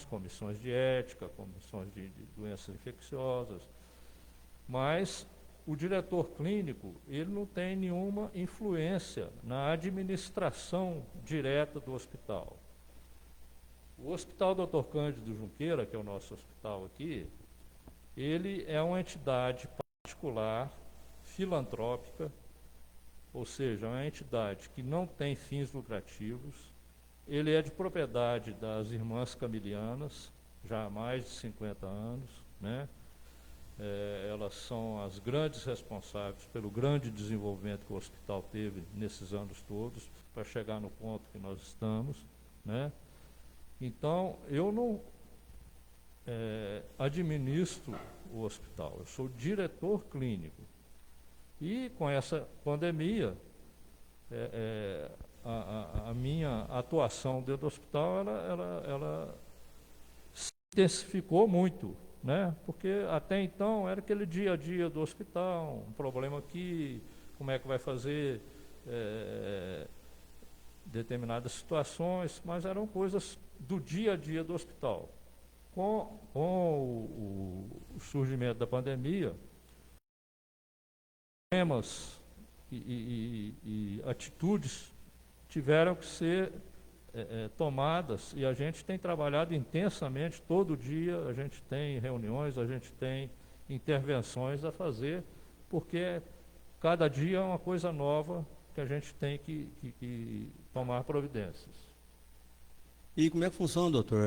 comissões de ética, comissões de doenças infecciosas, mas o diretor clínico, ele não tem nenhuma influência na administração direta do hospital. O Hospital Dr. Cândido Junqueira, que é o nosso hospital aqui, ele é uma entidade particular, filantrópica, ou seja, é uma entidade que não tem fins lucrativos. Ele é de propriedade das Irmãs Camilianas, já há mais de 50 anos, né? Elas são as grandes responsáveis pelo grande desenvolvimento que o hospital teve nesses anos todos, para chegar no ponto que nós estamos, né? Então, eu não administro o hospital, eu sou diretor clínico. E com essa pandemia, a minha atuação dentro do hospital, ela se intensificou muito, né? Porque até então era aquele dia a dia do hospital, um problema aqui, como é que vai fazer determinadas situações, mas eram coisas do dia a dia do hospital. Com o surgimento da pandemia, temas e atitudes tiveram que ser tomadas, e a gente tem trabalhado intensamente todo dia, a gente tem reuniões, a gente tem intervenções a fazer, porque cada dia é uma coisa nova que a gente tem que tomar providências. E como é que funciona, doutor?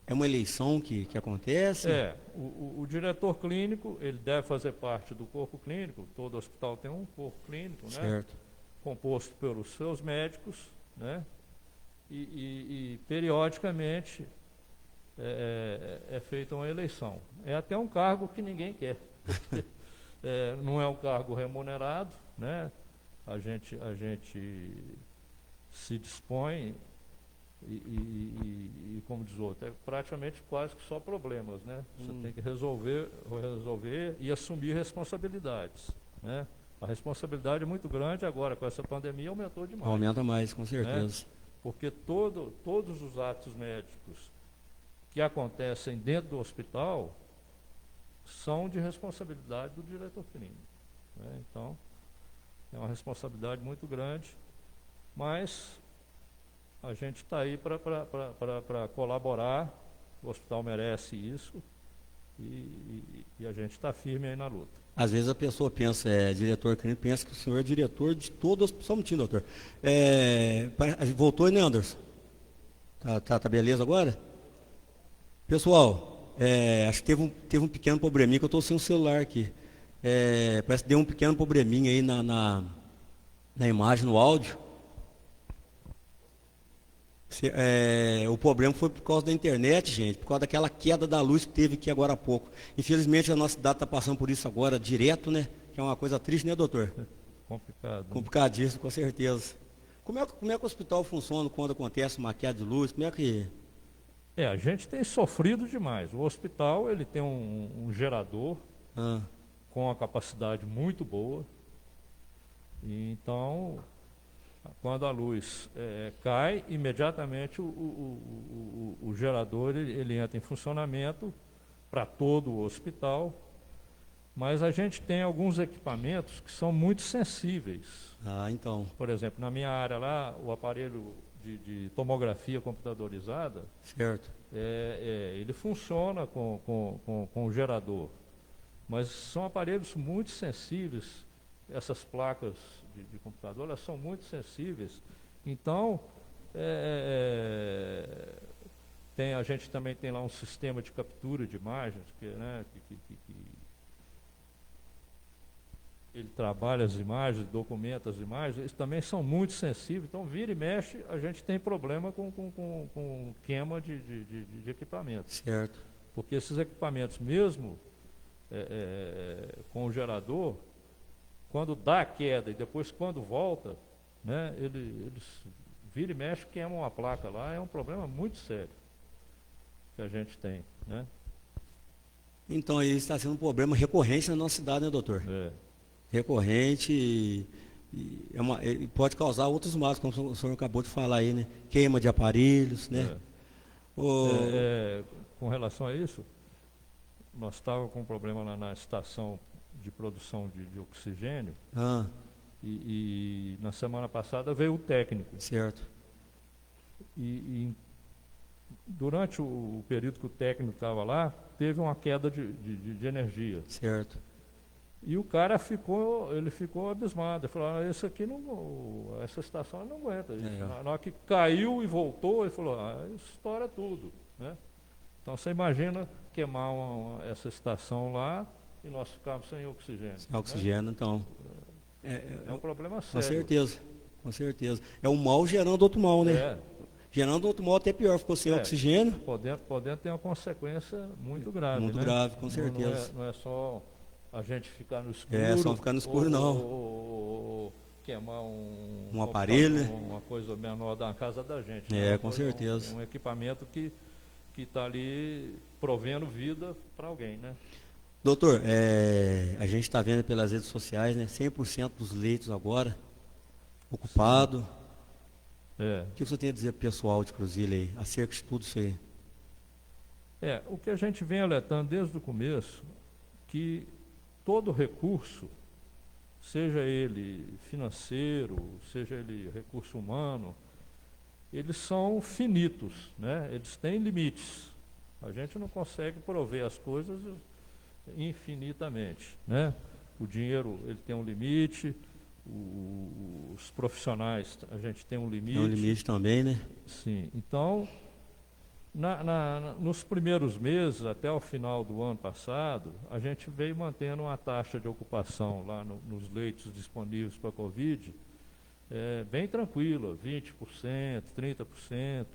É uma eleição que acontece? O diretor clínico, ele deve fazer parte do corpo clínico, todo hospital tem um corpo clínico, certo, né? Composto pelos seus médicos, né? E periodicamente é feita uma eleição. É até um cargo que ninguém quer, porque não é um cargo remunerado, né? A gente se dispõe e como diz o outro, é praticamente quase que só problemas, né? Você tem que resolver e assumir responsabilidades, né? A responsabilidade é muito grande agora, com essa pandemia aumentou demais. Aumenta mais, com certeza. Né? Porque todos os atos médicos que acontecem dentro do hospital são de responsabilidade do diretor clínico, né? Então, é uma responsabilidade muito grande, mas a gente está aí para colaborar, o hospital merece isso, e a gente está firme aí na luta. Às vezes a pessoa pensa, diretor clínico, pensa que o senhor é diretor de todo o hospital. Só um minutinho, doutor. Voltou, né, Anderson? Tá beleza agora? Pessoal, acho que teve um pequeno probleminha, que eu estou sem o celular aqui. Parece que deu um pequeno probleminha aí na imagem, no áudio. O problema foi por causa da internet, gente, por causa daquela queda da luz que teve aqui agora há pouco. Infelizmente, a nossa cidade está passando por isso agora direto, né? Que é uma coisa triste, né, doutor? Complicado. Né? Complicadíssimo, com certeza. Como é que o hospital funciona quando acontece uma queda de luz? Como é que... a gente tem sofrido demais. O hospital, ele tem um gerador com uma capacidade muito boa. E então, quando a luz cai, imediatamente o gerador ele entra em funcionamento para todo o hospital, mas a gente tem alguns equipamentos que são muito sensíveis. Então. Por exemplo, na minha área lá, o aparelho de tomografia computadorizada, certo. Ele funciona com o gerador, mas são aparelhos muito sensíveis. Essas placas de computador, elas são muito sensíveis. Então, a gente também tem lá um sistema de captura de imagens, ele trabalha as imagens, documenta as imagens, eles também são muito sensíveis. Então, vira e mexe, a gente tem problema com queima de equipamentos. Certo. Porque esses equipamentos, mesmo com o gerador, quando dá a queda e depois quando volta, né, eles vira e mexe, queimam a placa lá, é um problema muito sério que a gente tem, né? Então, aí está sendo um problema recorrente na nossa cidade, né, doutor? Recorrente e pode causar outros males, como o senhor acabou de falar aí, né? Queima de aparelhos, né? Com relação a isso, nós estávamos com um problema lá na estação de produção de oxigênio e na semana passada veio o técnico. Certo. E durante o período que o técnico estava lá, teve uma queda de energia. Certo. E o cara ficou abismado. Ele falou, essa estação não aguenta. Na hora que caiu e voltou, ele falou, isso estoura tudo. Né? Então você imagina queimar essa estação lá e nós ficarmos sem oxigênio. Sem oxigênio, né? Então. É um problema sério. Com certeza, com certeza. É um mal gerando outro mal, né? Gerando outro mal até pior, ficou sem oxigênio. Podendo ter uma consequência muito grave. Muito grave, com certeza. Não é só a gente ficar no escuro. Só ficar no escuro, não. Ou queimar um aparelho, né? Uma coisa menor da casa da gente. Com certeza. Um equipamento que está ali provendo vida para alguém, né? Doutor, a gente está vendo pelas redes sociais, né? 100% dos leitos agora ocupado. O que você tem a dizer para o pessoal de Cruzilha aí, acerca de tudo isso aí? O que a gente vem alertando desde o começo, que todo recurso, seja ele financeiro, seja ele recurso humano, eles são finitos, né? Eles têm limites. A gente não consegue prover as coisas infinitamente, né? O dinheiro, ele tem um limite, os profissionais, a gente tem um limite. Tem um limite também, né? Sim. Então, nos primeiros meses, até o final do ano passado, a gente veio mantendo uma taxa de ocupação lá nos leitos disponíveis para a Covid, bem tranquila, 20%, 30%.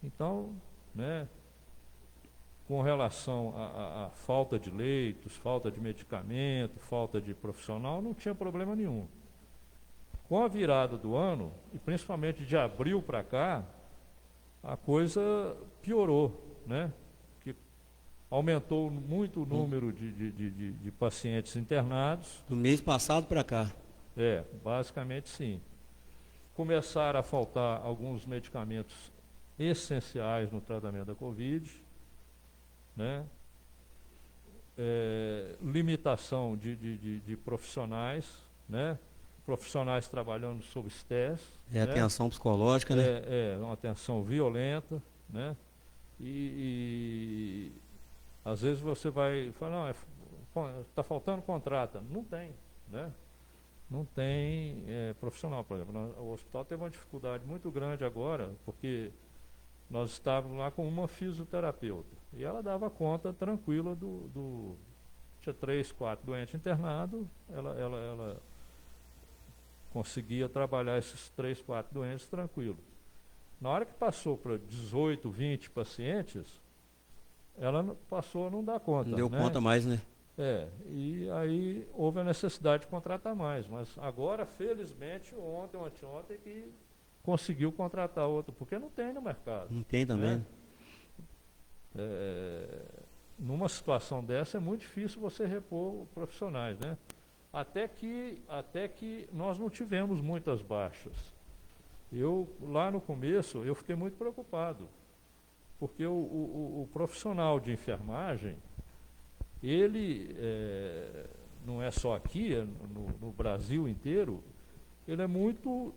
Então, né, com relação à falta de leitos, falta de medicamento, falta de profissional, não tinha problema nenhum. Com a virada do ano, e principalmente de abril para cá, a coisa piorou, né? Que aumentou muito o número de pacientes internados. Do mês passado para cá? Basicamente sim. Começaram a faltar alguns medicamentos essenciais no tratamento da Covid, né? Limitação de profissionais, né? Profissionais trabalhando sob estresse. Atenção psicológica, né? Uma atenção violenta, né? E às vezes você vai falar, não, está faltando contrata. Não tem, né? Não tem profissional, por exemplo. O hospital teve uma dificuldade muito grande agora, porque nós estávamos lá com uma fisioterapeuta. E ela dava conta tranquila tinha 3, 4 doentes internados, ela conseguia trabalhar esses 3, 4 doentes tranquilo. Na hora que passou para 18, 20 pacientes, ela passou a não dar conta. Não deu né? conta mais, né? E aí houve a necessidade de contratar mais. Mas agora, felizmente, ontem ou anteontem, que conseguiu contratar outro, porque não tem no mercado. Não tem também. Numa situação dessa é muito difícil você repor profissionais, né? Até que nós não tivemos muitas baixas. Lá no começo, eu fiquei muito preocupado, porque o profissional de enfermagem, ele, não é só aqui, no Brasil inteiro, ele é muito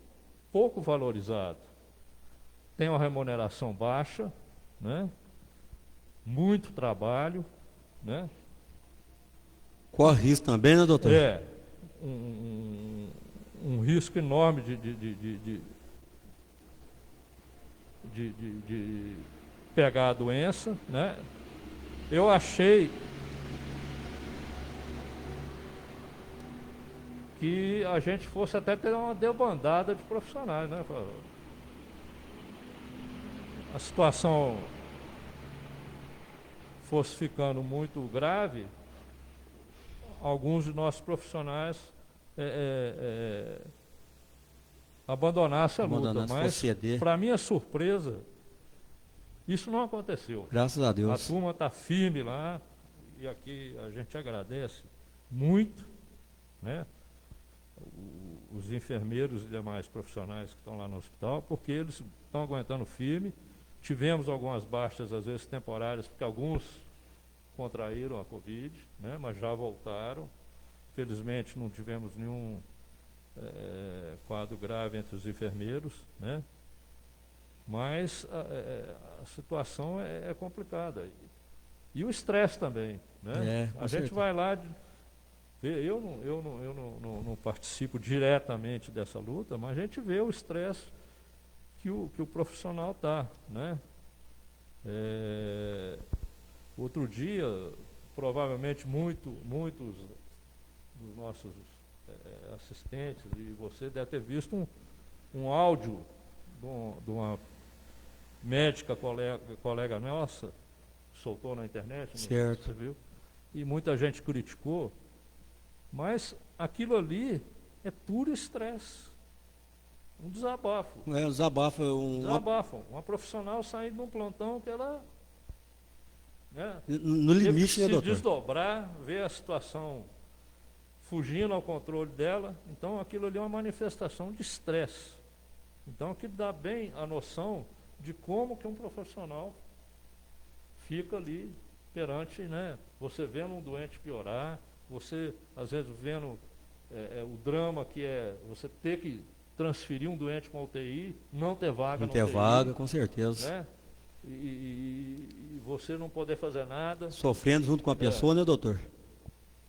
pouco valorizado. Tem uma remuneração baixa, né? Muito trabalho, né? Corre risco também, né, doutor? Um risco enorme de pegar a doença, né? Eu achei que a gente fosse até ter uma debandada de profissionais, né? A situação fosse ficando muito grave, alguns de nossos profissionais abandonassem a luta, mas para minha surpresa, isso não aconteceu. Graças a Deus. A turma está firme lá, e aqui a gente agradece muito, né? Os enfermeiros e demais profissionais que estão lá no hospital, porque eles estão aguentando firme. tivemos algumas baixas, às vezes temporárias, porque alguns contraíram a Covid, né, mas já voltaram. Felizmente não tivemos nenhum quadro grave entre os enfermeiros, né? Mas a situação é complicada. E o estresse também, né? A gente vai lá, eu não participo diretamente dessa luta, mas a gente vê o estresse que o profissional está, né? Outro dia, provavelmente muitos dos nossos assistentes e você deve ter visto um áudio de uma médica colega nossa, soltou na internet, certo. Você viu? E muita gente criticou, mas aquilo ali é puro estresse, um desabafo. Um desabafo. Desabafo. Uma profissional saindo de um plantão que ela... Né, no limite, né, doutor? Se desdobrar, ver a situação fugindo ao controle dela, então aquilo ali é uma manifestação de estresse. Então aquilo dá bem a noção de como que um profissional fica ali perante, né, você vendo um doente piorar, você às vezes vendo o drama que é você ter que transferir um doente para uma UTI, não ter vaga na UTI. Não ter vaga, com certeza. Né? E você não poder fazer nada. Sofrendo junto com a pessoa, né, doutor?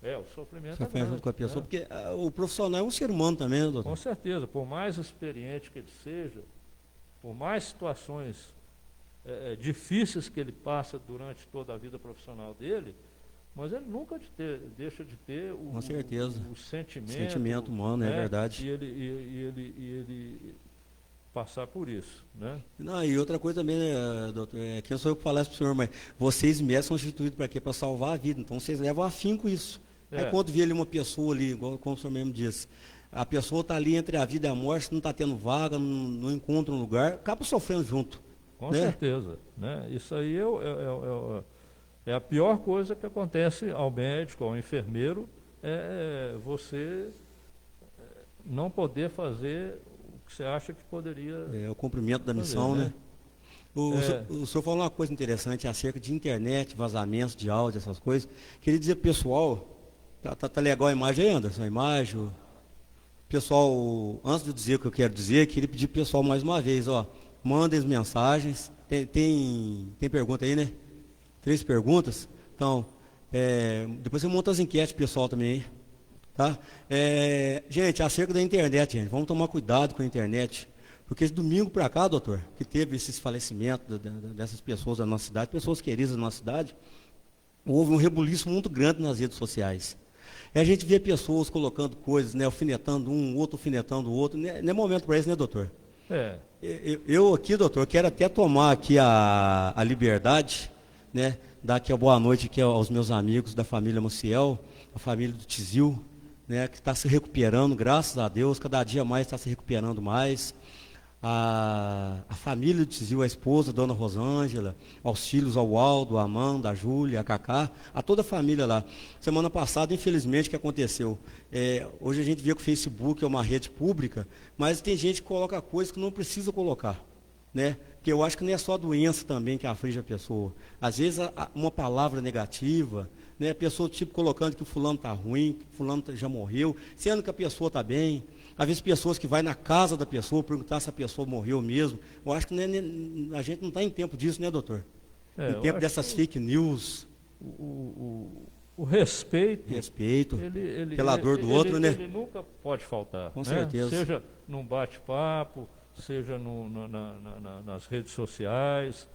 O sofrimento Sofrendo junto com a pessoa, porque o profissional é um ser humano também, né, doutor? Com certeza, por mais experiente que ele seja, por mais situações difíceis que ele passa durante toda a vida profissional dele, mas ele nunca deixa de ter com certeza. o sentimento. Sentimento humano, né? É verdade. E ele passar por isso, né? Não, e outra coisa também, né, doutor, quem sou eu que falar isso para o senhor, mas vocês médicos são instituídos para quê? Para salvar a vida, então vocês levam afinco isso. Aí quando vê ali uma pessoa ali, como o senhor mesmo disse, a pessoa está ali entre a vida e a morte, não está tendo vaga, não encontra um lugar, acaba sofrendo junto. Com certeza, né? Isso aí é a pior coisa que acontece ao médico, ao enfermeiro, você não poder fazer o que você acha que poderia. O cumprimento da missão, né? O senhor falou uma coisa interessante acerca de internet, vazamentos de áudio, essas coisas. Queria dizer, pessoal, tá legal a imagem aí, Anderson, a imagem. Pessoal, antes de dizer o que eu quero dizer, queria pedir pro pessoal mais uma vez, mandem as mensagens. Tem pergunta aí, né? 3 perguntas. Então, depois você monta as enquetes pessoal também aí. Tá? Gente, acerca da internet, gente, vamos tomar cuidado com a internet. Porque esse domingo para cá, doutor, que teve esses falecimentos dessas pessoas da nossa cidade, pessoas queridas da nossa cidade, houve um rebuliço muito grande nas redes sociais. E a gente vê pessoas colocando coisas, né, alfinetando um, outro alfinetando o outro. Não é momento para isso, né, doutor? Eu aqui, doutor, quero até tomar aqui a liberdade, né, dar aqui a boa noite aqui aos meus amigos da família Maciel, a família do Tizil, né, que está se recuperando, graças a Deus, cada dia mais está se recuperando mais. A família do Tizil, a esposa, a dona Rosângela, aos filhos, ao Aldo, a Amanda, a Júlia, a Cacá, a toda a família lá. Semana passada, infelizmente, o que aconteceu? Hoje a gente vê que o Facebook é uma rede pública, mas tem gente que coloca coisas que não precisa colocar, né? Porque eu acho que não é só a doença também que aflige a pessoa. Às vezes, uma palavra negativa, né? A pessoa tipo colocando que o fulano está ruim, que o fulano já morreu, sendo que a pessoa está bem. Às vezes pessoas que vai na casa da pessoa perguntar se a pessoa morreu mesmo. Eu acho que a gente não está em tempo disso, né, doutor? Em tempo dessas fake news. O respeito. Pela dor do outro, né? Ele nunca pode faltar. Com certeza. Seja num bate-papo, seja nas redes sociais,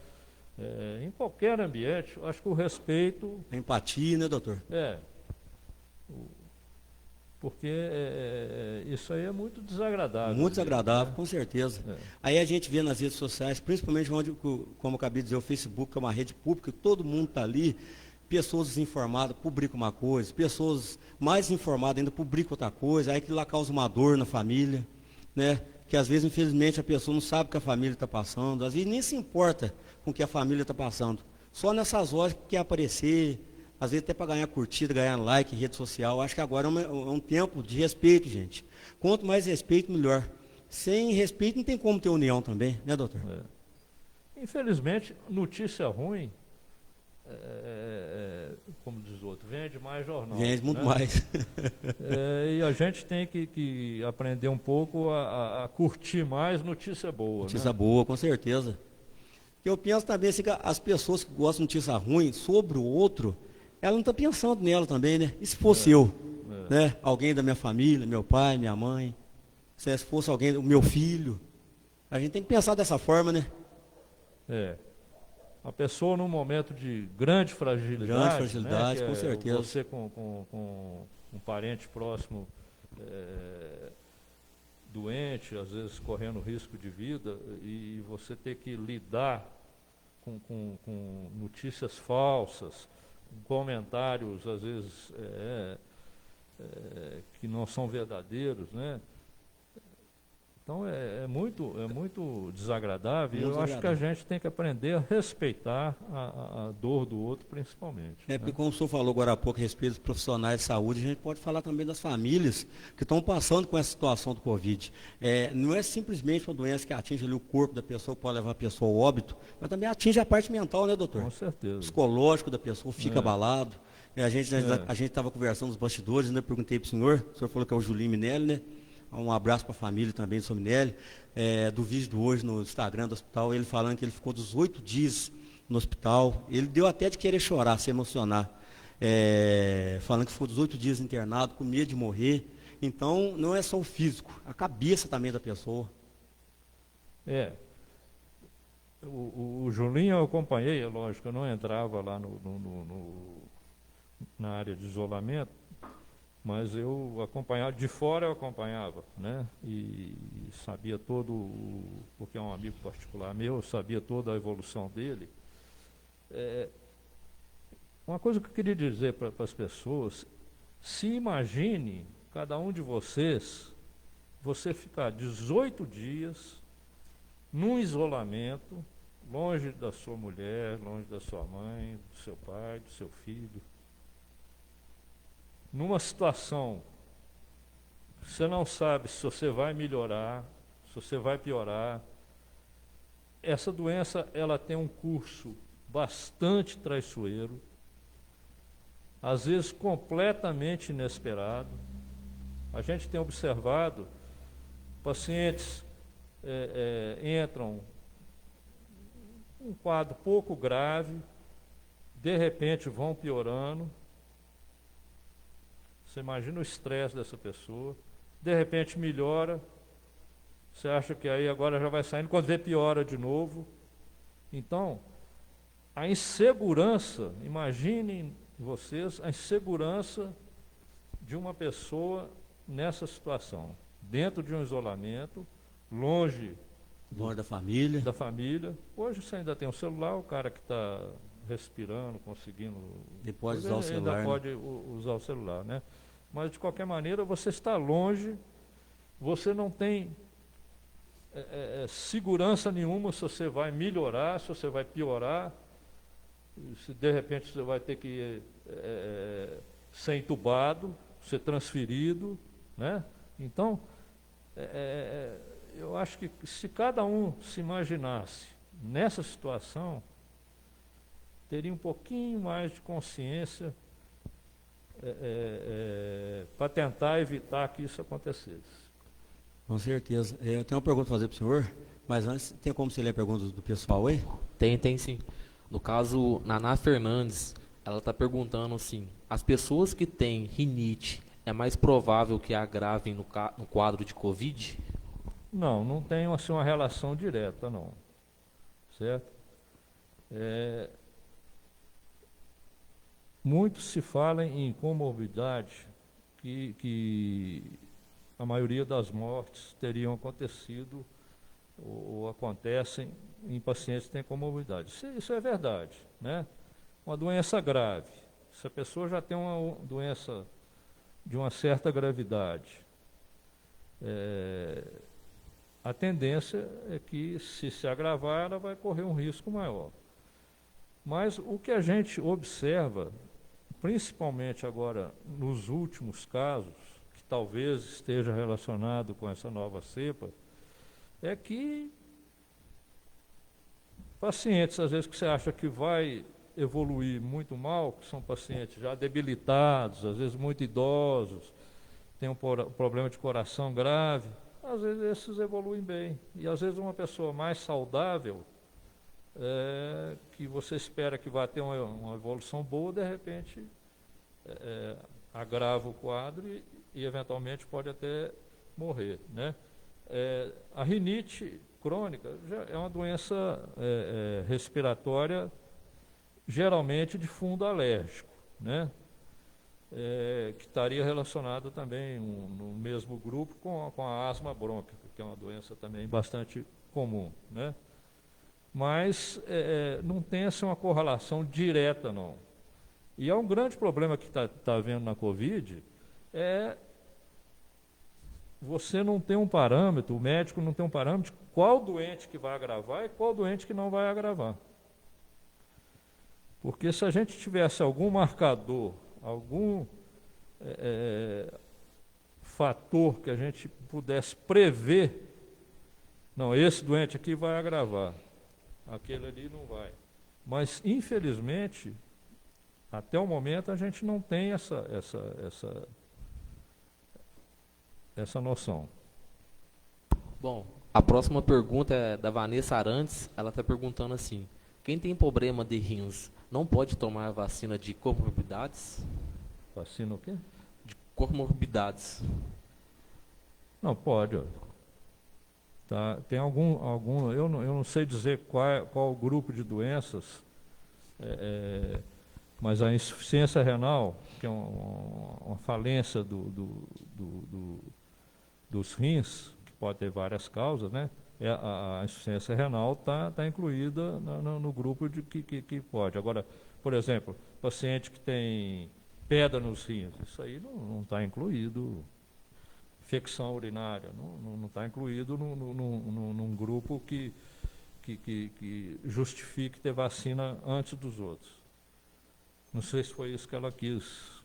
em qualquer ambiente. Acho que o respeito. A empatia, né, doutor? Porque isso aí é muito desagradável. Muito desagradável, né? Com certeza. Aí a gente vê nas redes sociais, principalmente onde, como eu acabei de dizer, o Facebook, que é uma rede pública, todo mundo está ali, pessoas desinformadas publicam uma coisa, pessoas mais informadas ainda publicam outra coisa, aí aquilo lá causa uma dor na família, né? Que às vezes, infelizmente, a pessoa não sabe o que a família está passando, às vezes nem se importa com o que a família está passando. Só nessas horas que quer aparecer, às vezes até para ganhar curtida, ganhar like em rede social. Acho que agora é um tempo de respeito, gente. Quanto mais respeito, melhor. Sem respeito não tem como ter união também, né, doutor? Infelizmente, notícia ruim, como diz o outro, vende mais jornal. Vende muito né? mais. E a gente tem que aprender um pouco a curtir mais notícia boa. Notícia né? boa, com certeza. Eu penso também assim, que as pessoas que gostam de notícia ruim sobre o outro, ela não está pensando nela também, né? E se fosse eu, né? Alguém da minha família, meu pai, minha mãe, se fosse alguém, o meu filho, a gente tem que pensar dessa forma, né? A pessoa num momento de grande fragilidade, Grande fragilidade, né, com certeza. Você com um parente próximo doente, às vezes correndo risco de vida, e você ter que lidar com notícias falsas, com comentários, às vezes, que não são verdadeiros, né? Então é muito desagradável, e eu acho que a gente tem que aprender a respeitar a dor do outro, principalmente. Porque como o senhor falou agora há pouco a respeito dos profissionais de saúde, a gente pode falar também das famílias que estão passando com essa situação do Covid. Não é simplesmente uma doença que atinge ali o corpo da pessoa, que pode levar a pessoa ao óbito, mas também atinge a parte mental, né, doutor? Com certeza. O psicológico da pessoa fica abalado. A gente estava conversando nos bastidores, né? Perguntei para o senhor falou que é o Julinho Minelli, né? Um abraço para a família também do Sr. Minelli, do vídeo de hoje no Instagram do hospital, ele falando que ele ficou 18 dias no hospital, ele deu até de querer chorar, se emocionar, falando que ficou 18 dias internado, com medo de morrer. Então, não é só o físico, a cabeça também da pessoa. O Julinho eu acompanhei, é lógico, eu não entrava lá na área de isolamento, mas eu acompanhava, de fora eu acompanhava, né? E sabia porque é um amigo particular meu, eu sabia toda a evolução dele. Uma coisa que eu queria dizer para as pessoas, se imagine, cada um de vocês, você ficar 18 dias num isolamento, longe da sua mulher, longe da sua mãe, do seu pai, do seu filho, numa situação que você não sabe se você vai melhorar, se você vai piorar. Essa doença, ela tem um curso bastante traiçoeiro, às vezes completamente inesperado. A gente tem observado pacientes entram um quadro pouco grave, de repente vão piorando. Você imagina o estresse dessa pessoa, de repente melhora, você acha que aí agora já vai saindo, quando vê piora de novo. Então, a insegurança, imaginem vocês, a insegurança de uma pessoa nessa situação, dentro de um isolamento, longe da família. Hoje você ainda tem um celular, o cara que está respirando, conseguindo... Ele pode usar o celular. Ainda pode usar o celular, né? Mas, de qualquer maneira, você está longe, você não tem segurança nenhuma se você vai melhorar, se você vai piorar, se de repente você vai ter que ser entubado, ser transferido, né? Então, eu acho que se cada um se imaginasse nessa situação, teria um pouquinho mais de consciência para tentar evitar que isso acontecesse. Com certeza. Eu tenho uma pergunta para fazer para o senhor, mas antes, tem como você ler a pergunta do pessoal aí? Tem sim. No caso, Naná Fernandes, ela está perguntando assim, as pessoas que têm rinite, é mais provável que agravem no quadro de Covid? Não tem assim, uma relação direta, não. Certo? Muito se fala em comorbidade, que a maioria das mortes teriam acontecido ou acontecem em pacientes que têm comorbidade. Isso é verdade, né? Uma doença grave. Se a pessoa já tem uma doença de uma certa gravidade, a tendência é que, se agravar, ela vai correr um risco maior. Mas o que a gente observa, principalmente agora nos últimos casos, que talvez esteja relacionado com essa nova cepa, é que pacientes, às vezes, que você acha que vai evoluir muito mal, que são pacientes já debilitados, às vezes muito idosos, tem um problema de coração grave, às vezes esses evoluem bem. E às vezes uma pessoa mais saudável, que você espera que vá ter uma evolução boa, de repente agrava o quadro e eventualmente pode até morrer, né? A rinite crônica já é uma doença respiratória, geralmente de fundo alérgico, né? Que estaria relacionado também no mesmo grupo com a asma brônquica, que é uma doença também bastante comum, né? Mas não tem assim, uma correlação direta, não. E é um grande problema que está havendo na Covid, você não tem um parâmetro, o médico não tem um parâmetro de qual doente que vai agravar e qual doente que não vai agravar. Porque se a gente tivesse algum marcador, algum fator que a gente pudesse prever, não, esse doente aqui vai agravar, aquele ali não vai. Mas, infelizmente, até o momento a gente não tem essa noção. Bom, a próxima pergunta é da Vanessa Arantes. Ela está perguntando assim: quem tem problema de rins não pode tomar vacina de comorbidades? Vacina o quê? De comorbidades. Não, pode. Tá, tem algum eu não sei dizer qual o grupo de doenças, mas a insuficiência renal, que é uma falência dos rins, que pode ter várias causas, né? A insuficiência renal está incluída no grupo que pode. Agora, por exemplo, paciente que tem pedra nos rins, isso aí não está incluído. Infecção urinária, não está incluído num grupo que justifique ter vacina antes dos outros. Não sei se foi isso que ela quis.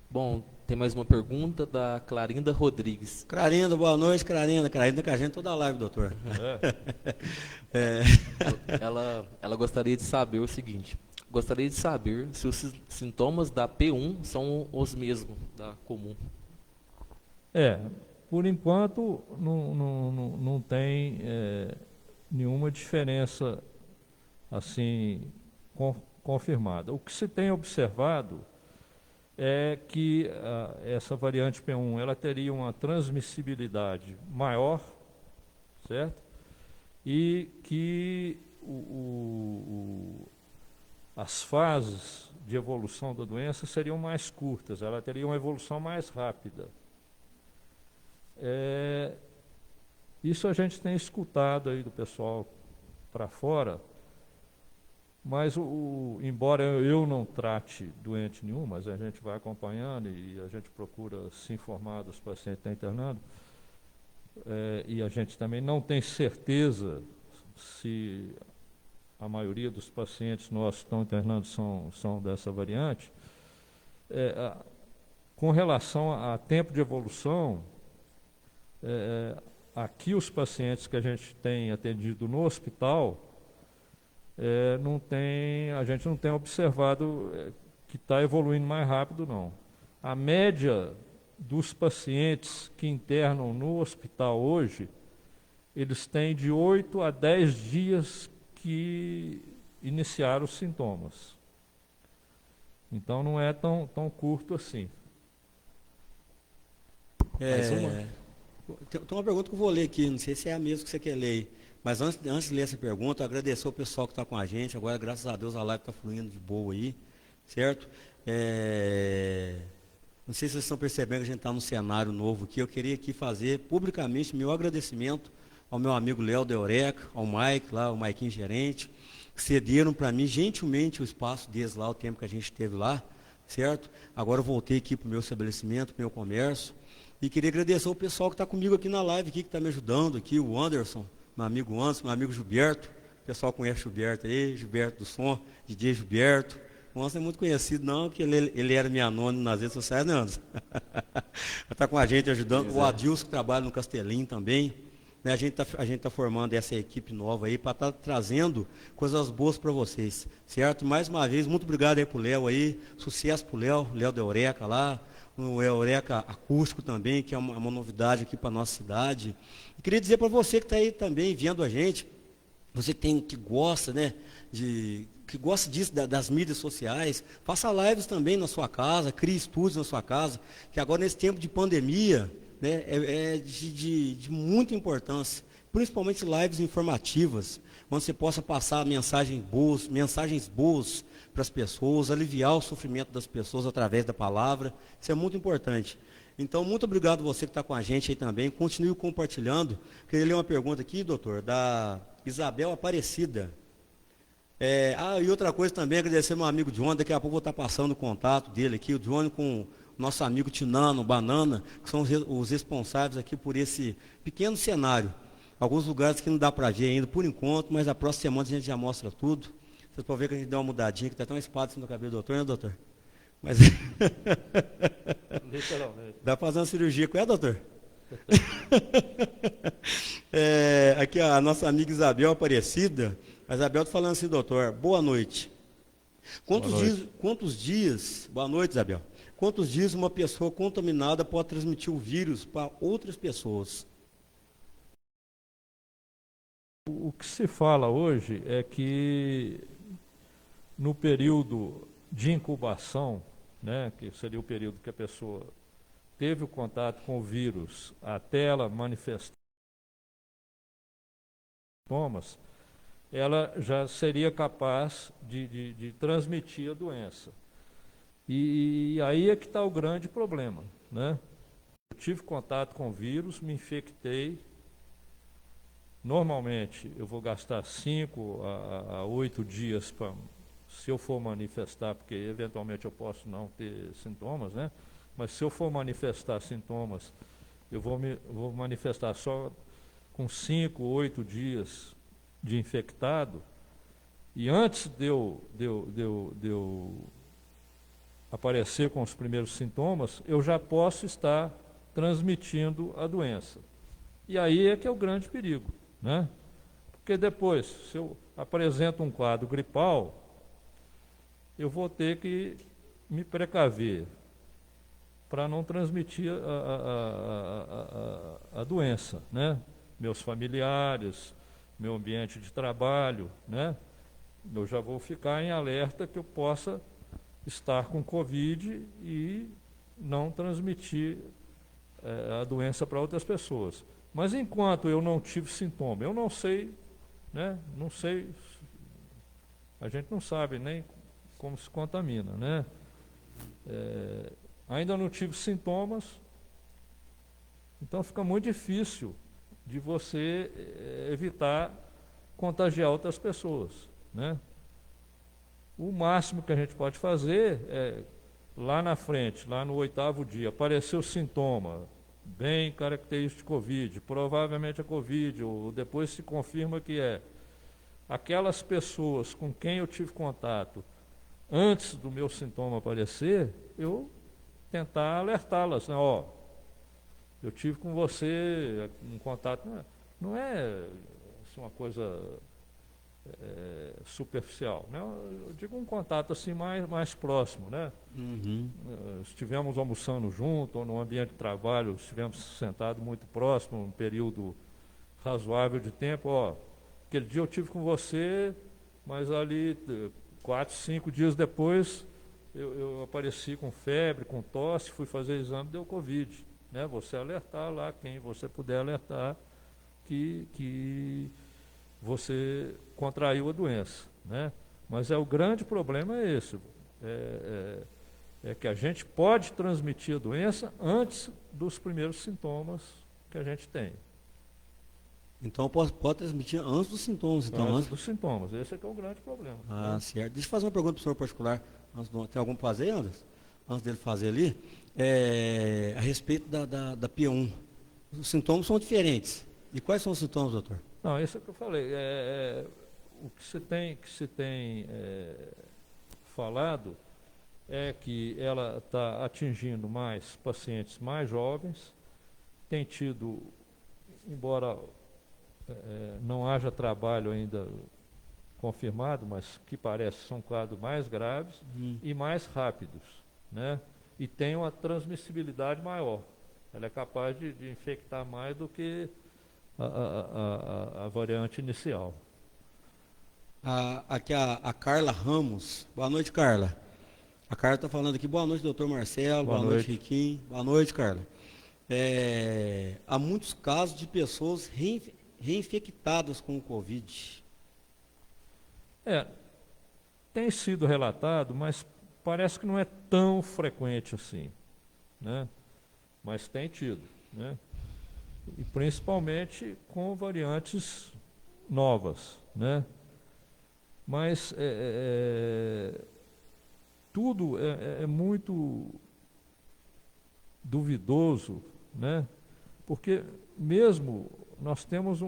Bom, tem mais uma pergunta da Clarinda Rodrigues. Clarinda, boa noite, Clarinda. Clarinda com a gente toda a live, doutor. Ela gostaria de saber o seguinte: gostaria de saber se os sintomas da P1 são os mesmos da comum. Por enquanto não tem nenhuma diferença assim confirmada. O que se tem observado é que essa variante P1 ela teria uma transmissibilidade maior, certo? E que as fases de evolução da doença seriam mais curtas, ela teria uma evolução mais rápida. Isso a gente tem escutado aí do pessoal para fora, mas embora eu não trate doente nenhum, mas a gente vai acompanhando e a gente procura se informar dos pacientes que estão internando, e a gente também não tem certeza se a maioria dos pacientes nossos que estão internando são dessa variante. Com relação a tempo de evolução, aqui os pacientes que a gente tem atendido no hospital, a gente não tem observado que está evoluindo mais rápido, não. A média dos pacientes que internam no hospital hoje, eles têm de 8 a 10 dias que iniciaram os sintomas. Então não é tão curto assim. Mais uma? Tem uma pergunta que eu vou ler aqui, não sei se é a mesma que você quer ler, mas antes de ler essa pergunta, eu agradecer ao pessoal que está com a gente. Agora, graças a Deus, a live está fluindo de boa aí, certo? Não sei se vocês estão percebendo que a gente está num cenário novo aqui. Eu queria aqui fazer publicamente meu agradecimento ao meu amigo Léo da Eureka, ao Mike lá, o Maiquinho gerente, que cederam para mim gentilmente o espaço deles lá, o tempo que a gente esteve lá, certo? Agora eu voltei aqui para o meu estabelecimento, para o meu comércio. E queria agradecer ao pessoal que está comigo aqui na live, aqui, que está me ajudando aqui, o Anderson, meu amigo Anderson, meu amigo Gilberto. O pessoal conhece o Gilberto aí, Gilberto do Som, DJ Gilberto. O Anderson é muito conhecido, não, porque ele era meu anônimo nas redes sociais, né, Anderson? Está com a gente ajudando. O Adilson, que trabalha no Castelinho também, né? A gente tá formando essa equipe nova aí para estar trazendo coisas boas para vocês, certo? Mais uma vez, muito obrigado aí pro Léo aí, sucesso pro Léo da Eureka lá, o Eureka Acústico também, que é uma novidade aqui para nossa cidade. E queria dizer para você que está aí também vendo a gente, você que gosta, né, que gosta disso, das mídias sociais, faça lives também na sua casa, crie estúdios na sua casa, que agora nesse tempo de pandemia, né, é de muita importância, principalmente lives informativas, onde você possa passar mensagens boas para as pessoas, aliviar o sofrimento das pessoas através da palavra, isso é muito importante. Então, muito obrigado você que está com a gente aí também, continue compartilhando. Queria ler uma pergunta aqui, doutor, da Isabel Aparecida. E outra coisa também, agradecer meu amigo Johnny, daqui a pouco eu vou estar passando o contato dele aqui, o Johnny com o nosso amigo Tinano, Banana, que são os responsáveis aqui por esse pequeno cenário. Alguns lugares que não dá para ver ainda por enquanto, mas a próxima semana a gente já mostra tudo. Vocês podem ver que a gente deu uma mudadinha, que está até uma espada no cabelo do doutor, né, doutor? Mas literalmente. dá para fazer uma cirurgia com ela, doutor? Aqui a nossa amiga Isabel Aparecida. A Isabel está falando assim, doutor, boa noite. Quantos dias, boa noite, Isabel. Quantos dias uma pessoa contaminada pode transmitir o vírus para outras pessoas? O que se fala hoje é que no período de incubação, né, que seria o período que a pessoa teve o contato com o vírus até ela manifestar sintomas, ela já seria capaz de transmitir a doença. E aí é que está o grande problema, né? Eu tive contato com o vírus, me infectei. Normalmente eu vou gastar 5 a 8 dias se eu for manifestar, porque eventualmente eu posso não ter sintomas, né? Mas se eu for manifestar sintomas, eu vou manifestar só com 5, 8 dias de infectado, e antes de eu aparecer com os primeiros sintomas, eu já posso estar transmitindo a doença. E aí é que é o grande perigo, né? Porque depois, se eu apresento um quadro gripal, eu vou ter que me precaver para não transmitir a doença, né? Meus familiares, meu ambiente de trabalho, né? Eu já vou ficar em alerta que eu possa estar com Covid e não transmitir a doença para outras pessoas. Mas enquanto eu não tive sintoma, eu não sei, né? Não sei, a gente não sabe nem como se contamina, né? Ainda não tive sintomas, então fica muito difícil de você evitar contagiar outras pessoas, né? O máximo que a gente pode fazer é, lá na frente, lá no 8º dia, apareceu sintoma, bem característico de Covid, provavelmente é Covid, ou depois se confirma que é. Aquelas pessoas com quem eu tive contato antes do meu sintoma aparecer, eu tentar alertá-las, né? Ó, eu tive com você um contato, não é uma coisa superficial, né? Eu digo um contato assim mais próximo, né? Uhum. Estivemos almoçando junto, ou no ambiente de trabalho, estivemos sentados muito próximo, um período razoável de tempo, ó, aquele dia eu tive com você, mas ali 4, 5 dias depois eu apareci com febre, com tosse, fui fazer exame, deu Covid, né? Você alertar lá quem você puder alertar que você contraiu a doença, né? Mas o grande problema é esse, é que a gente pode transmitir a doença antes dos primeiros sintomas que a gente tem. Então pode transmitir antes dos sintomas. Então, antes dos sintomas, esse é que é o grande problema. Ah, né? certo. Deixa eu fazer uma pergunta para o senhor particular. Tem algum para fazer, Anderson? Antes dele fazer ali, a respeito da P1. Os sintomas são diferentes. E quais são os sintomas, doutor? Não, isso é o que eu falei. O que se tem falado é que ela está atingindo mais pacientes mais jovens, tem tido, embora não haja trabalho ainda confirmado, mas que parece são quadros mais graves e mais rápidos, né? E tem uma transmissibilidade maior. Ela é capaz de infectar mais do que a variante inicial. Aqui a Carla Ramos. Boa noite, Carla. A Carla está falando aqui. Boa noite, doutor Marcelo. Boa noite, Riquinho. Boa noite, Carla. Há muitos casos de pessoas reinfectadas com o Covid. Tem sido relatado, mas parece que não é tão frequente assim, né? Mas tem tido, né? E principalmente com variantes novas, né? Mas tudo é muito duvidoso, né? Porque mesmo nós temos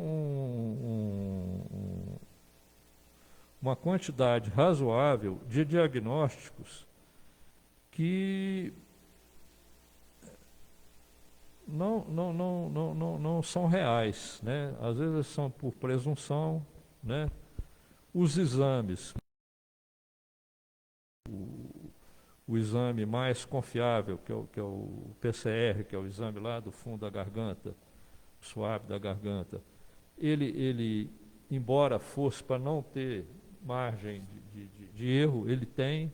uma quantidade razoável de diagnósticos que não são reais, né? Às vezes são por presunção, né? Os exames, o exame mais confiável, que é o PCR, que é o exame lá do fundo da garganta, suave da garganta, ele embora fosse para não ter margem de erro, ele tem,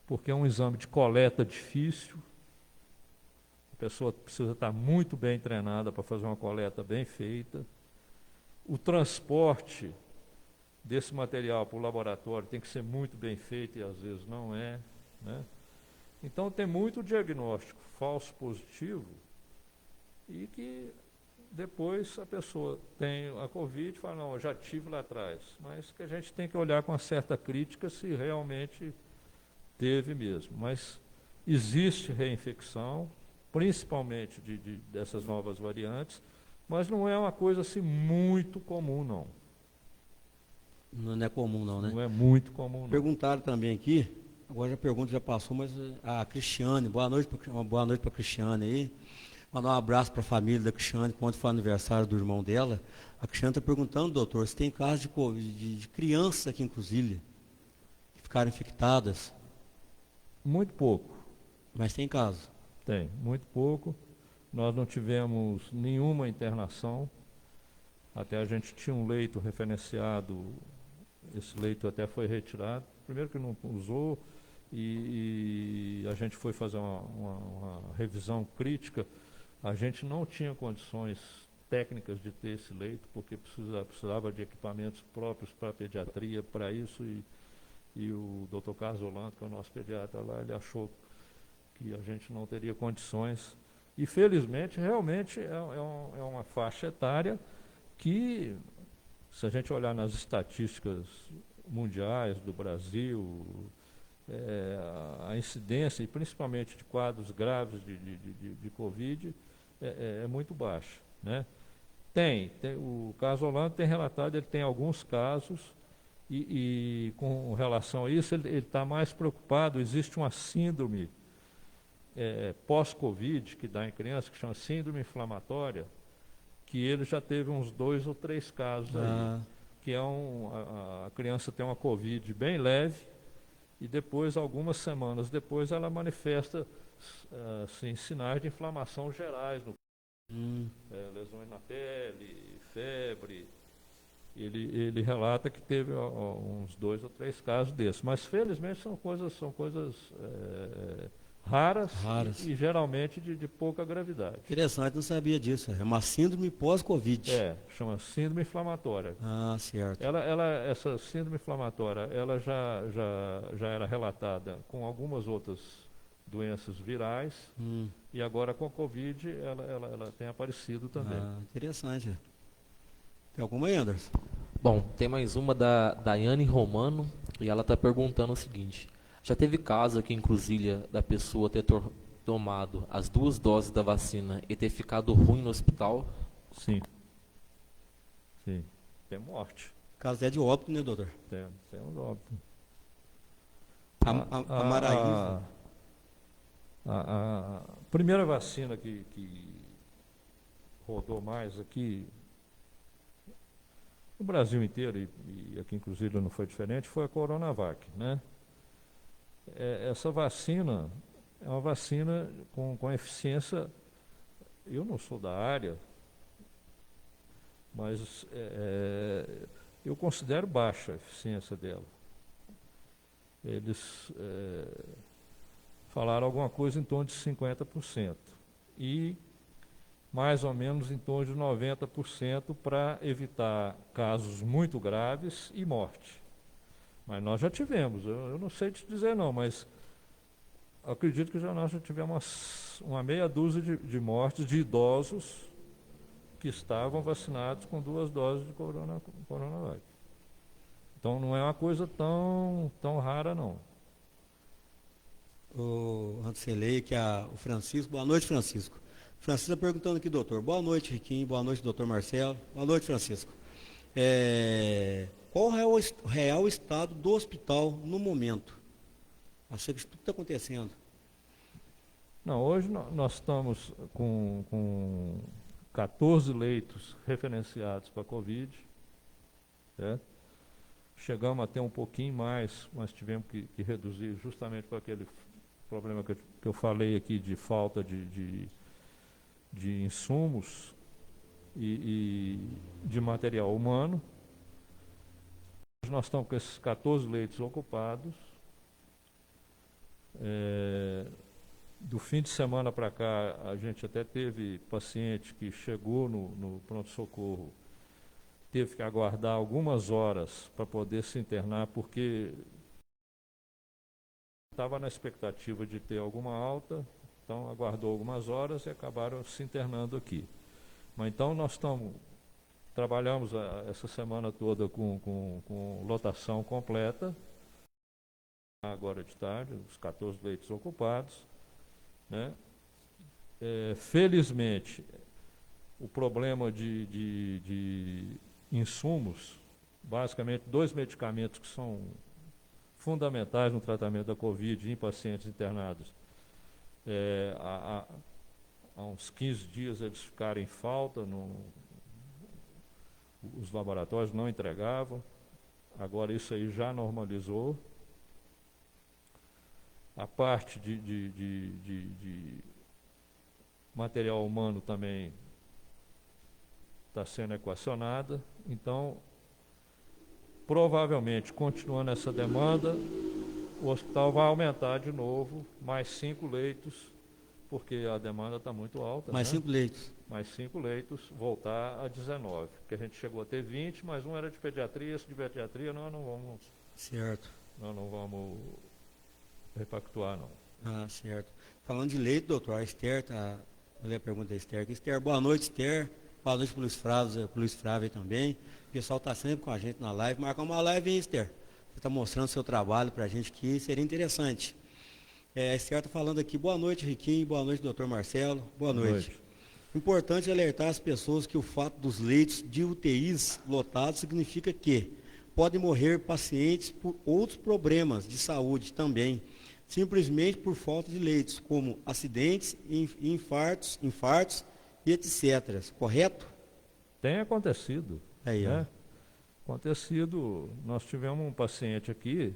porque é um exame de coleta difícil. A pessoa precisa estar muito bem treinada para fazer uma coleta bem feita. O transporte desse material para o laboratório tem que ser muito bem feito e às vezes não é, né? Então tem muito diagnóstico falso positivo e que depois a pessoa tem a Covid e fala, não, eu já tive lá atrás. Mas que a gente tem que olhar com uma certa crítica se realmente teve mesmo. Mas existe reinfecção, principalmente dessas novas variantes, mas não é uma coisa assim muito comum, não. Não é comum, não, né? Não é muito comum, não. Perguntaram também aqui, agora a pergunta já passou, mas a Cristiane, boa noite para a Cristiane aí. Mandar um abraço para a família da Cristiane, que ontem foi aniversário do irmão dela. A Cristiane está perguntando, doutor, se tem casos de Covid, de crianças aqui em Cruzília que ficaram infectadas. Muito pouco. Mas tem casos? Tem, muito pouco. Nós não tivemos nenhuma internação. Até a gente tinha um leito referenciado, esse leito até foi retirado. Primeiro que não usou e a gente foi fazer uma revisão crítica. A gente não tinha condições técnicas de ter esse leito, porque precisava de equipamentos próprios para a pediatria, para isso, e o Dr. Carlos Holanda, que é o nosso pediatra lá, ele achou que a gente não teria condições. E, felizmente, realmente é uma faixa etária que, se a gente olhar nas estatísticas mundiais do Brasil, a incidência, e principalmente de quadros graves de Covid, é muito baixa, né? O caso Holanda tem relatado, ele tem alguns casos, e com relação a isso, ele está mais preocupado. Existe uma síndrome pós-Covid, que dá em criança, que chama síndrome inflamatória, que ele já teve uns 2 ou 3 casos aí, que a criança tem uma Covid bem leve, e depois, algumas semanas depois, ela manifesta assim, sinais de inflamação gerais, lesões na pele, febre. Ele relata que teve uns 2 ou 3 casos desses, mas felizmente são coisas raras. E geralmente de pouca gravidade. Interessante, não sabia disso. É uma síndrome pós-Covid. Chama síndrome inflamatória. Certo. Essa síndrome inflamatória, ela já era relatada com algumas outras doenças virais, e agora com a Covid ela tem aparecido também. Interessante. Tem alguma aí, Anderson? Bom, tem mais uma da Daiane Romano, e ela está perguntando o seguinte: já teve caso aqui em Cruzília da pessoa ter tomado as 2 doses da vacina e ter ficado ruim no hospital? Sim. Tem morte. Caso é de óbito, né, doutor? Temos óbito. A Maraísa. A primeira vacina que rodou mais aqui no Brasil inteiro, e aqui inclusive não foi diferente, foi a Coronavac, né? Essa vacina é uma vacina com eficiência, eu não sou da área, mas eu considero baixa a eficiência dela. Eles falaram alguma coisa em torno de 50%. E mais ou menos em torno de 90% para evitar casos muito graves e morte. Mas nós já tivemos, eu não sei te dizer não, mas acredito que nós já tivemos uma meia dúzia de mortes de idosos que estavam vacinados com 2 doses de Coronavac. Então não é uma coisa tão rara não. Antes de você ler, que o Francisco, boa noite, Francisco. Francisco está perguntando aqui, doutor. Boa noite, Riquinho. Boa noite, doutor Marcelo. Boa noite, Francisco. Qual o real estado do hospital no momento? Acho que tudo está acontecendo. Não, hoje nós estamos com 14 leitos referenciados para a Covid. Certo? Chegamos a ter um pouquinho mais, mas tivemos que reduzir justamente para aquele problema que eu falei aqui de falta de insumos e de material humano. Nós estamos com esses 14 leitos ocupados. Do fim de semana para cá, a gente até teve paciente que chegou no pronto-socorro, teve que aguardar algumas horas para poder se internar, porque estava na expectativa de ter alguma alta, então aguardou algumas horas e acabaram se internando aqui. Mas então nós trabalhamos essa semana toda com lotação completa, agora de tarde, os 14 leitos ocupados, né? Felizmente, o problema de insumos, basicamente 2 medicamentos que são fundamentais no tratamento da Covid em pacientes internados, há uns 15 dias eles ficaram em falta, os laboratórios não entregavam, agora isso aí já normalizou. A parte de material humano também está sendo equacionada, então provavelmente, continuando essa demanda, o hospital vai aumentar de novo, mais 5 leitos, porque a demanda está muito alta. Mais 5 leitos. Mais 5 leitos, voltar a 19. Porque a gente chegou a ter 20, mas um era de pediatria, esse de pediatria nós não vamos. Certo. Nós não vamos repactuar, não. Ah, certo. Falando de leito, doutor, a Esther vou ler a pergunta da Esther aqui. Esther, boa noite, Esther. Boa noite para o Luiz Frávio também. O pessoal está sempre com a gente na live. Marca uma live, hein, Esther? Você está mostrando seu trabalho para a gente aqui, seria interessante. A Esther está falando aqui, boa noite, Riquinho, boa noite, doutor Marcelo, boa noite. Importante alertar as pessoas que o fato dos leitos de UTIs lotados significa que podem morrer pacientes por outros problemas de saúde também, simplesmente por falta de leitos, como acidentes, infartos e etc. Correto? Tem acontecido. Aí, né? Acontecido, nós tivemos um paciente aqui,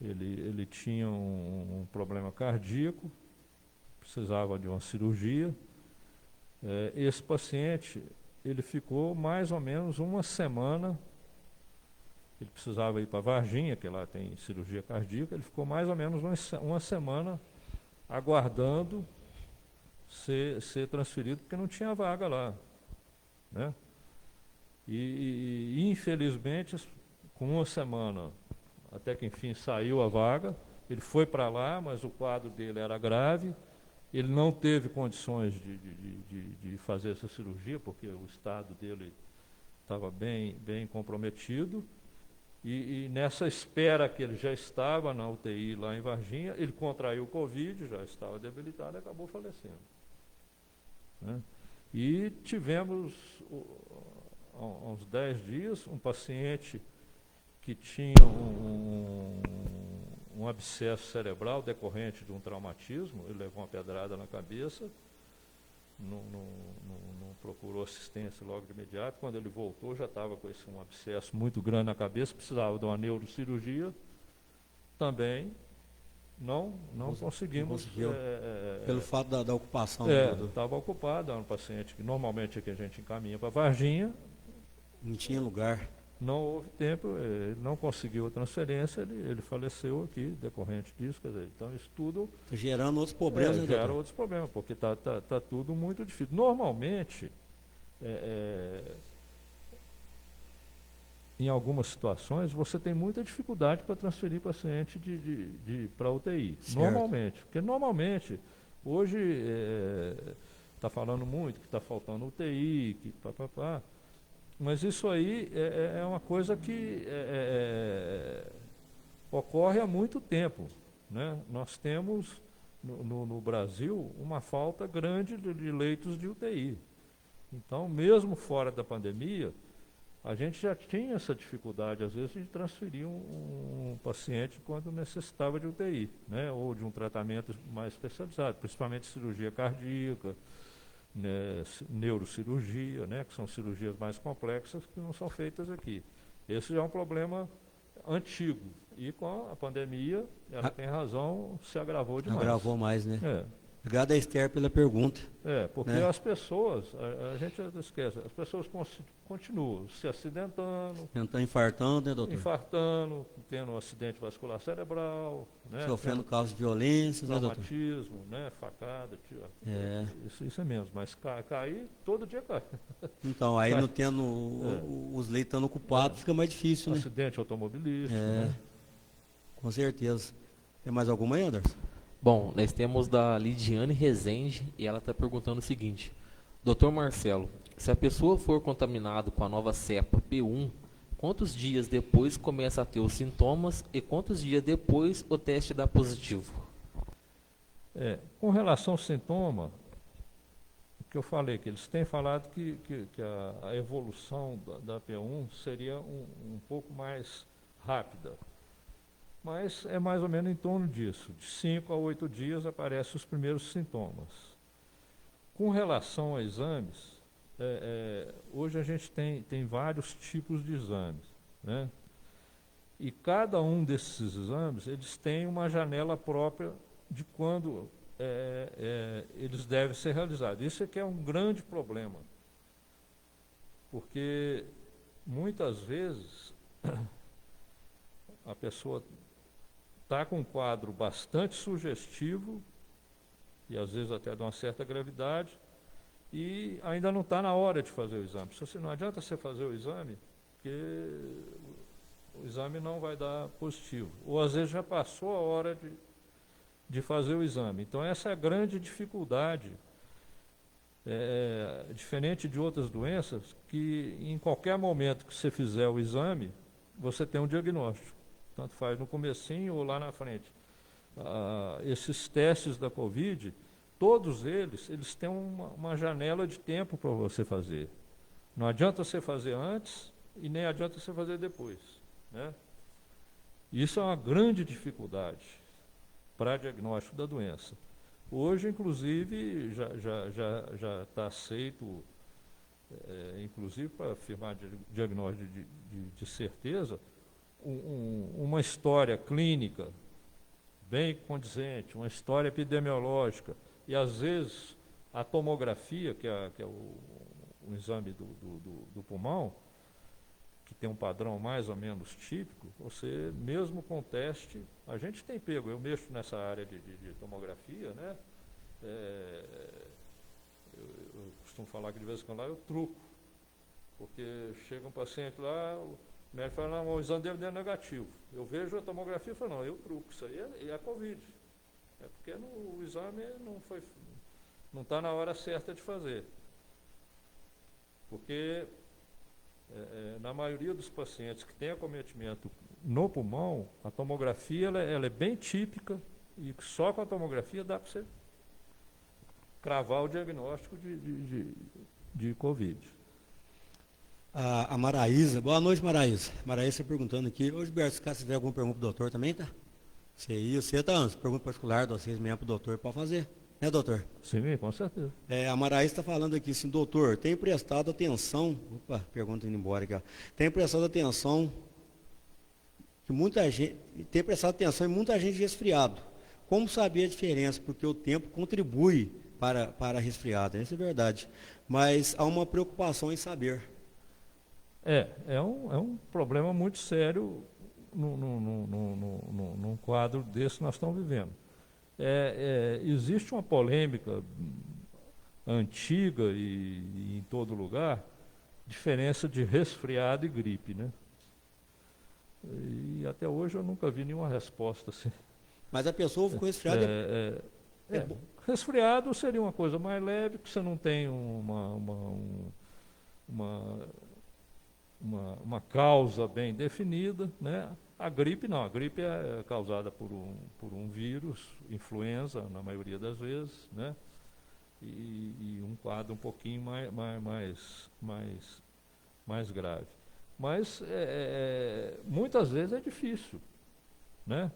ele tinha um problema cardíaco, precisava de uma cirurgia. Esse paciente, ele ficou mais ou menos uma semana, ele precisava ir para Varginha, que lá tem cirurgia cardíaca, ele ficou mais ou menos uma semana aguardando ser transferido, porque não tinha vaga lá, né? E infelizmente, com uma semana, até que enfim saiu a vaga, ele foi para lá, mas o quadro dele era grave, ele não teve condições de fazer essa cirurgia, porque o estado dele estava bem comprometido, e nessa espera que ele já estava na UTI lá em Varginha, ele contraiu o Covid, já estava debilitado e acabou falecendo. Né? E tivemos, há uns 10 dias, um paciente que tinha um abscesso cerebral decorrente de um traumatismo, ele levou uma pedrada na cabeça, num procurou assistência logo de imediato. Quando ele voltou, já estava com um abscesso muito grande na cabeça, precisava de uma neurocirurgia. Também não conseguimos. Pelo fato da ocupação. Estava ocupado, era um paciente que normalmente é que a gente encaminha para Varginha. Não tinha lugar. Não houve tempo, ele não conseguiu a transferência, ele faleceu aqui, decorrente disso. Quer dizer, então isso tudo... Gerando outros problemas, né, gera outros problemas, porque está tudo muito difícil. Normalmente, em algumas situações, você tem muita dificuldade para transferir paciente para UTI. Certo. Normalmente. Porque normalmente, hoje, está falando muito que está faltando UTI, que papapá. Mas isso aí é uma coisa que ocorre há muito tempo, né? Nós temos no Brasil uma falta grande de leitos de UTI. Então, mesmo fora da pandemia, a gente já tinha essa dificuldade, às vezes, de transferir um paciente quando necessitava de UTI, né? Ou de um tratamento mais especializado, principalmente cirurgia cardíaca, né, neurocirurgia, né, que são cirurgias mais complexas que não são feitas aqui. Esse já é um problema antigo. E com a pandemia, ela tem razão, se agravou demais. Agravou mais, né? Obrigado, Esther, pela pergunta. Porque né? as pessoas, a gente esquece, as pessoas continuam se acidentando, Infartando, né, doutor? Infartando, tendo um acidente vascular cerebral, né? Sofrendo causas de violência, né, doutor? Traumatismo, né? Facada, isso é mesmo, mas cair, todo dia cai. Então, aí não tendo os leitos estando ocupados, fica mais difícil, né? Acidente automobilístico, né? Com certeza. Tem mais alguma aí, Anderson? Bom, nós temos da Lidiane Rezende e ela está perguntando o seguinte: Dr. Marcelo, se a pessoa for contaminada com a nova cepa P1, quantos dias depois começa a ter os sintomas e quantos dias depois o teste dá positivo? Com relação ao sintoma, o que eu falei, que eles têm falado que a evolução da P1 seria um pouco mais rápida. Mas é mais ou menos em torno disso. De 5 a 8 dias aparecem os primeiros sintomas. Com relação a exames, hoje a gente tem vários tipos de exames, né? E cada um desses exames, eles têm uma janela própria de quando eles devem ser realizados. Isso é que é um grande problema. Porque muitas vezes a pessoa está com um quadro bastante sugestivo, e às vezes até de uma certa gravidade, e ainda não está na hora de fazer o exame. Não adianta você fazer o exame, porque o exame não vai dar positivo. Ou às vezes já passou a hora de fazer o exame. Então essa é a grande dificuldade, diferente de outras doenças, que em qualquer momento que você fizer o exame, você tem um diagnóstico. Tanto faz no comecinho ou lá na frente. Esses testes da Covid, todos eles têm uma janela de tempo para você fazer. Não adianta você fazer antes e nem adianta você fazer depois, né? Isso é uma grande dificuldade para diagnóstico da doença. Hoje, inclusive, já está aceito, inclusive para afirmar diagnóstico de certeza, uma história clínica bem condizente, uma história epidemiológica, e às vezes a tomografia, que é o exame do pulmão, que tem um padrão mais ou menos típico, você mesmo com teste, a gente tem pego, eu mexo nessa área de tomografia, né? Eu costumo falar que de vez em quando lá eu truco, porque chega um paciente lá, o médico fala, não, o exame dele é negativo. Eu vejo a tomografia e falo, não, eu truco, isso aí é Covid. É porque o exame não está na hora certa de fazer. Porque na maioria dos pacientes que têm acometimento no pulmão, a tomografia ela é bem típica e só com a tomografia dá para você cravar o diagnóstico de Covid. A Maraísa, boa noite, Maraísa. Maraísa perguntando aqui, ô Gilberto, se caso tiver alguma pergunta para o doutor também, tá? Você tá, pergunta particular de vocês mesmo para o doutor, pode fazer. Né, doutor? Sim, com certeza. A Maraísa está falando aqui assim, doutor, tem prestado atenção, opa, pergunta indo embora aqui, ó. Tem prestado atenção que muita gente, tem prestado atenção em muita gente resfriado. Como saber a diferença? Porque o tempo contribui para resfriado, isso é verdade. Mas há uma preocupação em saber. É um problema muito sério num quadro desse que nós estamos vivendo. Existe uma polêmica antiga e em todo lugar, diferença de resfriado e gripe, né? E até hoje eu nunca vi nenhuma resposta assim. Mas a pessoa ficou resfriada. Resfriado seria uma coisa mais leve, que você não tem uma causa bem definida, né? A gripe não, a gripe é causada por um vírus, influenza na maioria das vezes, né? E um quadro um pouquinho mais grave. Mas muitas vezes é difícil, né?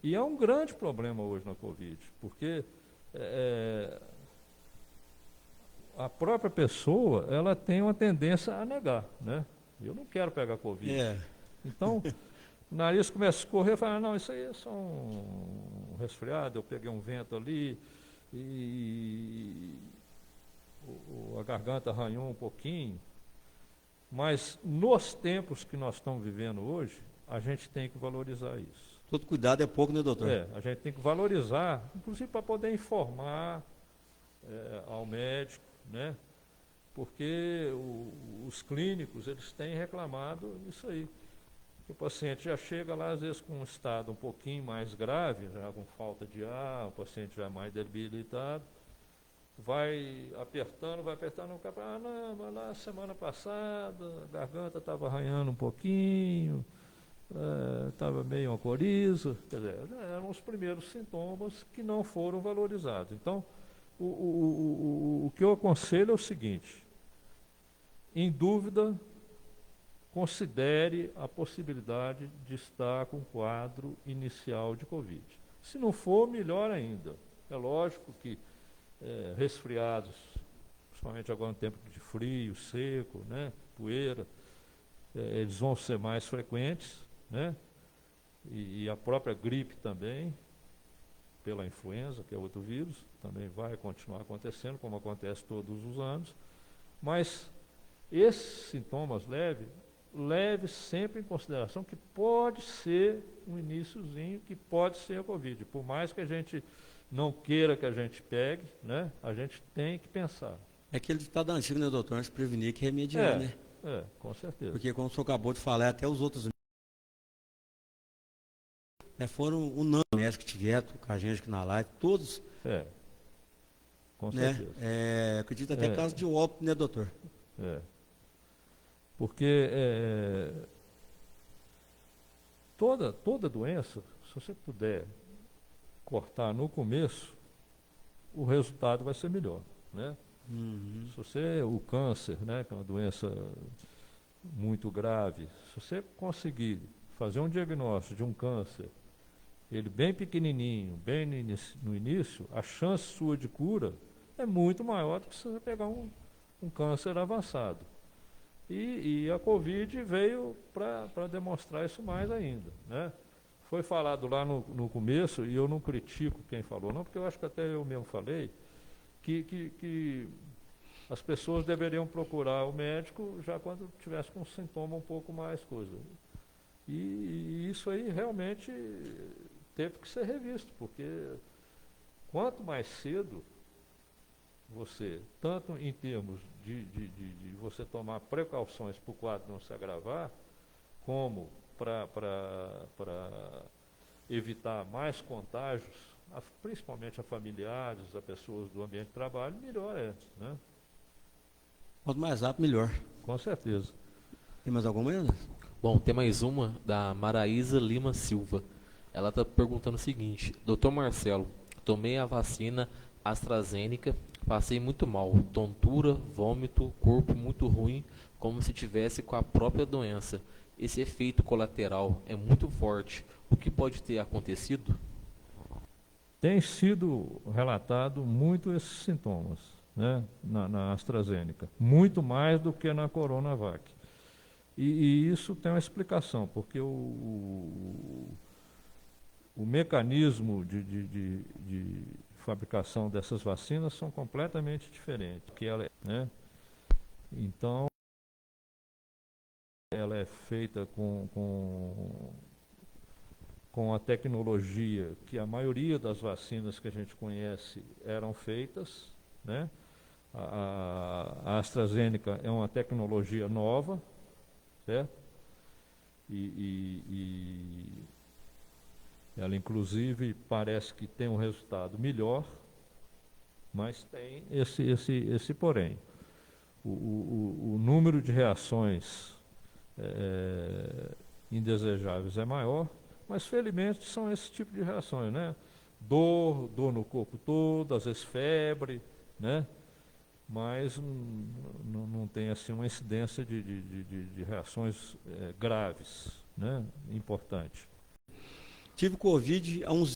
E é um grande problema hoje na Covid, porque a própria pessoa ela tem uma tendência a negar, né? Eu não quero pegar Covid. Então, o nariz começa a escorrer e fala, não, isso aí é só um resfriado, eu peguei um vento ali e a garganta arranhou um pouquinho. Mas nos tempos que nós estamos vivendo hoje, a gente tem que valorizar isso. Todo cuidado é pouco, né, doutor? A gente tem que valorizar, inclusive para poder informar ao médico, né? Porque os clínicos, eles têm reclamado isso aí. O paciente já chega lá, às vezes, com um estado um pouquinho mais grave, já com falta de ar, o paciente já é mais debilitado, vai apertando, o cara fala, não, mas lá semana passada, a garganta estava arranhando um pouquinho, estava meio uma coriza, quer dizer, eram os primeiros sintomas que não foram valorizados. Então, o que eu aconselho é o seguinte, em dúvida, considere a possibilidade de estar com quadro inicial de Covid. Se não for, melhor ainda. É lógico que resfriados, principalmente agora no tempo de frio, seco, né, poeira, eles vão ser mais frequentes, né, e a própria gripe também, pela influenza, que é outro vírus, também vai continuar acontecendo, como acontece todos os anos, mas esses sintomas leve sempre em consideração que pode ser um iniciozinho, que pode ser a Covid. Por mais que a gente não queira que a gente pegue, né, a gente tem que pensar. É aquele ditado antigo, né, doutor? Antes de prevenir que remediar, né? Com certeza. Porque, como o senhor acabou de falar, até os outros foram unânimes que tiveram com a gente aqui na live, todos. Com certeza. Acredito até caso de óbito, né, doutor? Porque toda doença, se você puder cortar no começo, o resultado vai ser melhor, né? Se o câncer, né, que é uma doença muito grave, se você conseguir fazer um diagnóstico de um câncer, ele bem pequenininho, bem no início, a chance sua de cura é muito maior do que se você pegar um câncer avançado. E a Covid veio para demonstrar isso mais ainda, né? Foi falado lá no começo, e eu não critico quem falou, não, porque eu acho que até eu mesmo falei, que as pessoas deveriam procurar o médico já quando tivesse com um sintoma um pouco mais coisa. E isso aí realmente teve que ser revisto, porque quanto mais cedo você, tanto em termos de você tomar precauções para o quadro não se agravar, como para evitar mais contágios, principalmente a familiares, a pessoas do ambiente de trabalho, melhor né? Quanto mais rápido, melhor. Com certeza. Tem mais alguma ainda? Bom, tem mais uma da Maraísa Lima Silva. Ela está perguntando o seguinte: Dr. Marcelo, tomei a vacina AstraZeneca, passei muito mal, tontura, vômito, corpo muito ruim, como se tivesse com a própria doença. Esse efeito colateral é muito forte. O que pode ter acontecido? tem sido relatado muito esses sintomas, né, na AstraZeneca, muito mais do que na Coronavac. E isso tem uma explicação, porque o mecanismo de fabricação dessas vacinas são completamente diferentes. Né? Então, ela é feita com a tecnologia que a maioria das vacinas que a gente conhece eram feitas, né? A AstraZeneca é uma tecnologia nova, certo? E ela, inclusive, parece que tem um resultado melhor, mas tem esse porém. O número de reações indesejáveis é maior, mas felizmente são esse tipo de reações, né? Dor no corpo todo, às vezes febre, né? Mas não tem assim uma incidência de reações graves, né? Importante. Tive Covid há uns